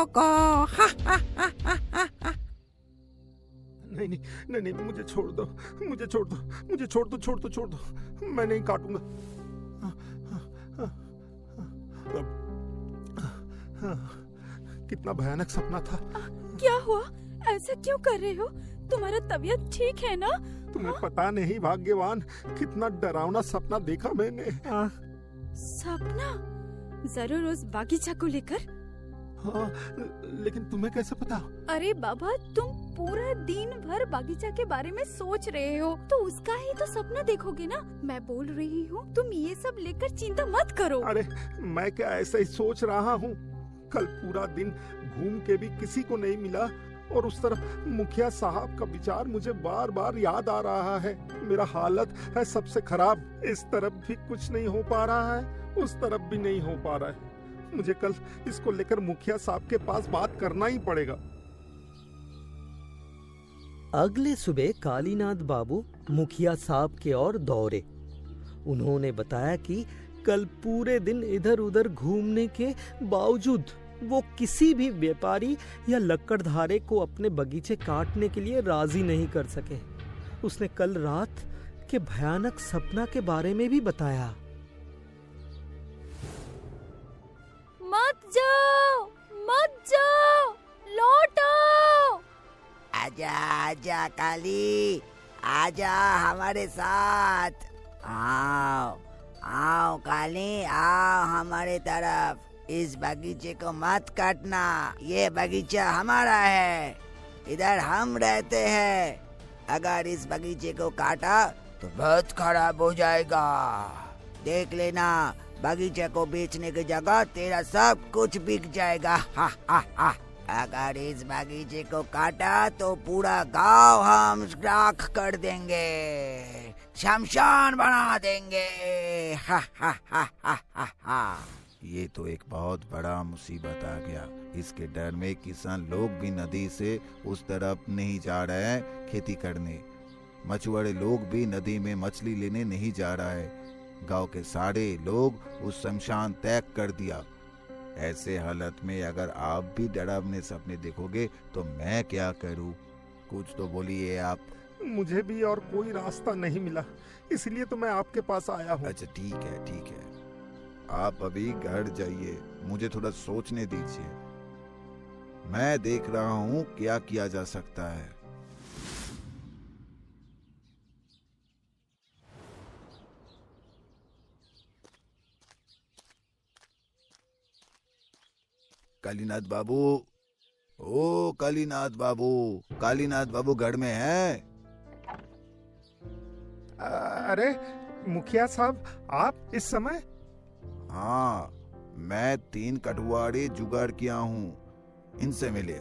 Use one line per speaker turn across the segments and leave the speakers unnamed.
को।
नहीं नहीं नहीं नहीं, मुझे छोड़ दो, मुझे छोड़ दो, मुझे छोड़ दो, छोड़ दो, छोड़ दो, मैं नहीं काटूंगा। कितना भयानक सपना था।
क्या हुआ? ऐसा क्यों कर रहे हो? तुम्हारा तबीयत ठीक है ना?
तुम्हें पता नहीं भाग्यवान, कितना डरावना सपना देखा मैंने।
सपना? जरूर उस बागीचा को लेकर?
हाँ, लेकिन तुम्हें कैसे पता?
अरे बाबा, तुम पूरा दिन भर बागीचा के बारे में सोच रहे हो, तो उसका ही तो सपना देखोगे ना। मैं बोल रही हूँ, तुम ये सब लेकर चिंता मत करो।
अरे मैं क्या ऐसा ही सोच रहा हूँ? कल पूरा दिन घूम के भी किसी को नहीं मिला, और उस तरफ मुखिया साहब का विचार मुझे बार बार याद आ रहा है। मेरा हालत है सबसे खराब। इस तरफ भी कुछ नहीं हो पा रहा है, उस तरफ भी नहीं हो पा रहा है। मुझे कल इसको लेकर मुखिया साहब के पास बात करना ही पड़ेगा।
अगले सुबह कालीनाथ बाबू मुखिया साहब के ओर दौड़े। उन्होंने बताया कि कल पूरे दिन इधर उधर घूमने के बावजूद वो किसी भी व्यापारी या लकड़धारे को अपने बगीचे काटने के लिए राजी नहीं कर सके। उसने कल रात के भयानक सपना के बारे में भी बताया।
मत जाओ, मत जाओ, लौटो।
आजा आजा काली, आजा हमारे साथ। आओ आओ काली, आओ हमारे तरफ। इस बगीचे को मत काटना, ये बगीचा हमारा है, इधर हम रहते हैं। अगर इस बगीचे को काटा तो बहुत खराब हो जाएगा। देख लेना, बगीचे को बेचने की जगह तेरा सब कुछ बिक जाएगा। हा हा हा। अगर इस बगीचे को काटा तो पूरा गांव हम राख कर देंगे, शमशान बना देंगे। हा हा हा हा हा हा।
ये तो एक बहुत बड़ा मुसीबत आ गया। इसके डर में किसान लोग भी नदी से उस तरफ नहीं जा रहे हैं खेती करने। मछुआरे लोग भी नदी में मछली लेने नहीं जा रहा है। गांव के सारे लोग उस शमशान त्याग कर दिया। ऐसे हालत में अगर आप भी डरावने सपने देखोगे तो मैं क्या करूं? कुछ तो बोलिए आप।
मुझे भी और कोई रास्ता नहीं मिला, इसलिए तो मैं आपके पास आया हूँ।
अच्छा ठीक है, ठीक है, आप अभी घर जाइए, मुझे थोड़ा सोचने दीजिए। मैं देख रहा हूँ क्या किया जा सकता है। कालीनाथ बाबू, ओ कालीनाथ बाबू, कालीनाथ बाबू घर में हैं?
अरे मुखिया साहब, आप इस समय?
हाँ, मैं 3 कटवारे जुगाड़ किया हूँ, इनसे मिले।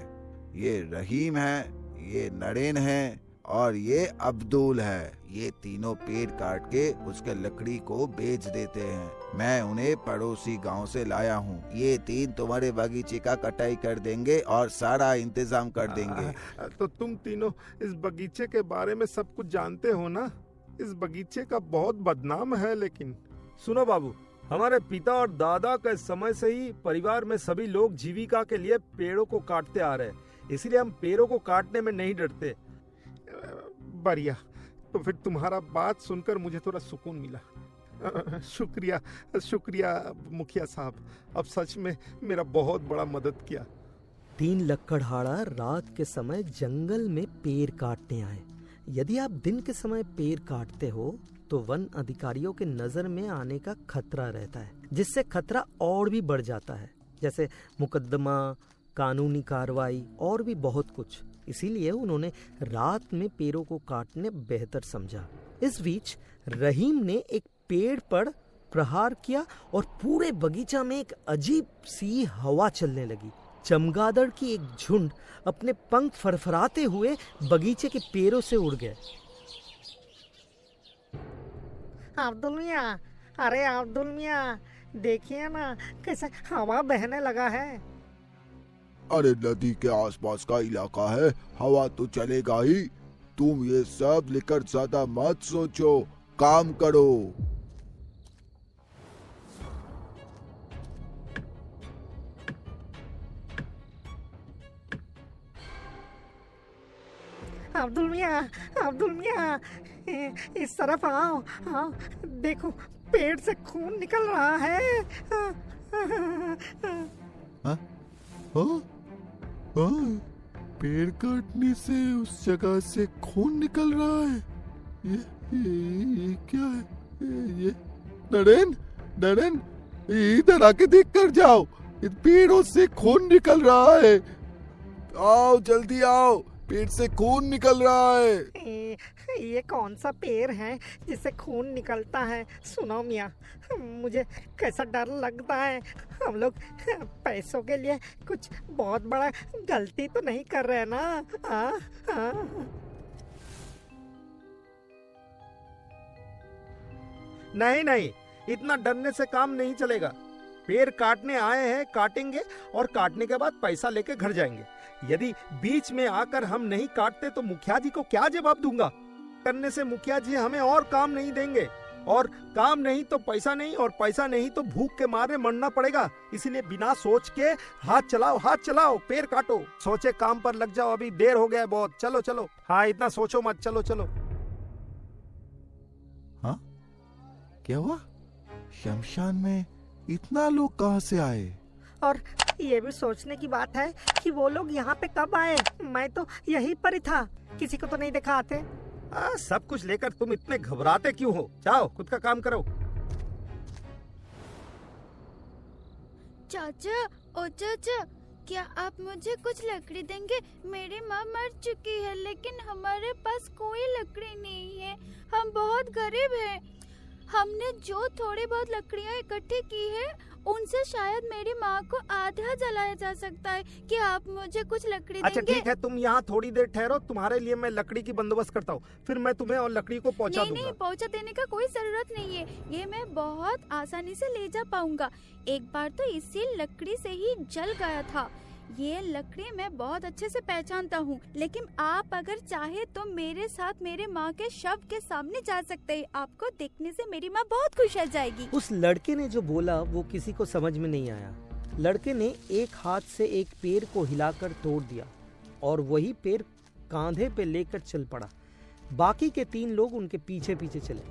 ये रहीम है, ये नरेन है और ये अब्दुल है। ये तीनों पेड़ काट के उसके लकड़ी को बेच देते हैं। मैं उन्हें पड़ोसी गांव से लाया हूँ। ये 3 तुम्हारे बगीचे का कटाई कर देंगे और सारा इंतजाम कर देंगे।
तो तुम तीनों इस बगीचे के बारे में सब कुछ जानते हो ना? इस बगीचे का बहुत बदनाम है। लेकिन
सुनो बाबू, हमारे पिता और दादा के समय से ही परिवार में सभी लोग जीविका के लिए पेड़ों को काटते आ रहे हैं, इसलिए हम पेड़ों को काटने में नहीं डरते।
बढ़िया, तो फिर तुम्हारा बात सुनकर मुझे थोड़ा सुकून मिला। शुक्रिया शुक्रिया मुखिया साहब, अब सच में मेरा बहुत बड़ा मदद किया।
3 लकड़हारा रात के समय जंगल में पेड़ काटने आए। यदि आप दिन के समय पेड़ काटते हो तो वन अधिकारियों के नजर में आने का खतरा रहता है, जिससे खतरा और भी बढ़ जाता है, जैसे मुकदमा, कानूनी कार्रवाई और भी बहुत कुछ। इसीलिए उन्होंने रात में पेड़ों को काटने बेहतर समझा। इस बीच रहीम ने एक पेड़ पर प्रहार किया और पूरे बगीचा में एक अजीब सी हवा चलने लगी। चमगादड़ की एक झुंड अपने पंख फरफराते हुए बगीचे के पेड़ों से उड़ गए।
अब्दुल मियाँ, अरे अब्दुल मियाँ, देखिए ना कैसे हवा बहने लगा है।
अरे नदी के आसपास का इलाका है, हवा तो चलेगा ही। तुम ये सब लेकर ज्यादा मत सोचो, काम करो।
अब्दुल मियाँ, इस तरफ आओ, आओ, देखो पेट से खून निकल रहा है।
हाँ? पेड़ काटने से उस जगह से खून निकल रहा है। ये क्या है? ये नरेन, इधर आके देख कर जाओ, इन पेड़ों से खून निकल रहा है। आओ जल्दी आओ, पेड़ से खून निकल रहा है।
ये कौन सा पेड़ है जिससे खून निकलता है? सुनो मियाँ, मुझे कैसा डर लगता है। हम लोग पैसों के लिए कुछ बहुत बड़ा गलती तो नहीं कर रहे ना?
नहीं, इतना डरने से काम नहीं चलेगा। पेड़ काटने आए हैं, काटेंगे और काटने के बाद पैसा लेके घर जाएंगे। यदि बीच में आकर हम नहीं काटते तो मुखिया जी को क्या जवाब दूंगा? करने से मुखिया जी हमें और काम नहीं देंगे, और काम नहीं तो पैसा नहीं, और पैसा नहीं तो भूख के मारे मरना पड़ेगा। इसीलिए बिना सोच के हाथ चलाओ, पेड़ काटो, सोचे काम पर लग जाओ। अभी देर हो गया है बहुत। चलो। हाँ, इतना सोचो मत, चलो।
हाँ, क्या हुआ? शमशान में इतना लोग कहाँ से आए?
और ये भी सोचने की बात है कि वो लोग यहाँ पे कब आए? मैं तो यहीं पर ही था, किसी को तो नहीं देखा आते।
सब कुछ लेकर तुम इतने घबराते क्यों हो? जाओ, खुद का काम करो।
चाचा, क्या आप मुझे कुछ लकड़ी देंगे? मेरी माँ मर चुकी है, लेकिन हमारे पास कोई लकड़ी नहीं है। हम बहुत गरीब हैं। हमने जो थोड़ी बहुत लकड़ियाँ इकट्ठी की है, उनसे शायद मेरी माँ को आधा जलाया जा सकता है। कि आप मुझे कुछ लकड़ी देंगे?
अच्छा ठीक है, तुम यहाँ थोड़ी देर ठहरो, तुम्हारे लिए मैं लकड़ी की बंदोबस्त करता हूँ, फिर मैं तुम्हें और लकड़ी को पहुँचा दूंगा।
नहीं, पहुँचा देने का कोई जरूरत नहीं है। ये मैं बहुत आसानी से ले जा पाऊंगा। एक बार तो इसी लकड़ी से ही जल गया था। ये लकड़ी मैं बहुत अच्छे से पहचानता हूँ। लेकिन आप अगर चाहे तो मेरे साथ मेरे माँ के शव के सामने जा सकते हैं। आपको देखने से मेरी माँ बहुत खुश हो जाएगी।
उस लड़के ने जो बोला वो किसी को समझ में नहीं आया। लड़के ने एक हाथ से एक पेड़ को हिलाकर तोड़ दिया और वही पेड़ कांधे पे लेकर चल पड़ा। बाकी के 3 लोग उनके पीछे पीछे चले।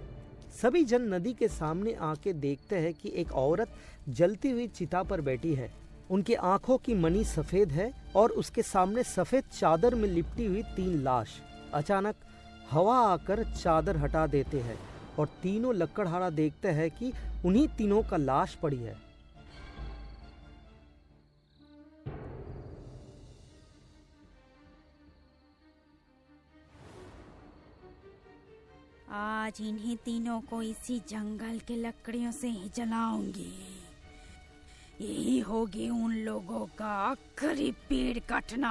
सभी जन नदी के सामने आके देखते हैं कि एक औरत जलती हुई चिता पर बैठी है। उनकी आंखों की मणि सफेद है और उसके सामने सफेद चादर में लिपटी हुई 3 लाश। अचानक हवा आकर चादर हटा देते हैं और तीनों लकड़हारा देखते हैं कि उन्हीं तीनों का लाश पड़ी है।
आज इन्हीं तीनों को इसी जंगल के लकड़ियों से ही जलाऊंगी। यही होगी उन लोगों का आखिरी पेड़ काटना।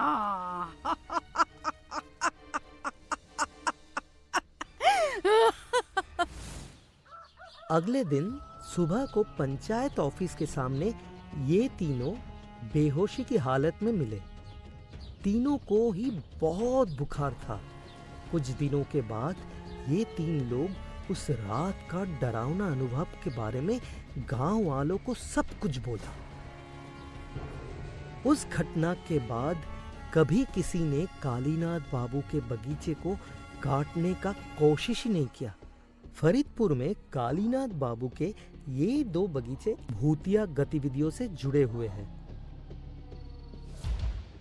अगले दिन सुबह को पंचायत ऑफिस के सामने ये तीनों बेहोशी की हालत में मिले। तीनों को ही बहुत बुखार था। कुछ दिनों के बाद ये 3 लोग उस रात का डरावना अनुभव के बारे में गांव वालों को सब कुछ बोला। उस घटना के बाद कभी किसी ने कालीनाथ बाबू के बगीचे को काटने का कोशिश ही नहीं किया। फरीदपुर में कालीनाथ बाबू के ये 2 बगीचे भूतिया गतिविधियों से जुड़े हुए हैं।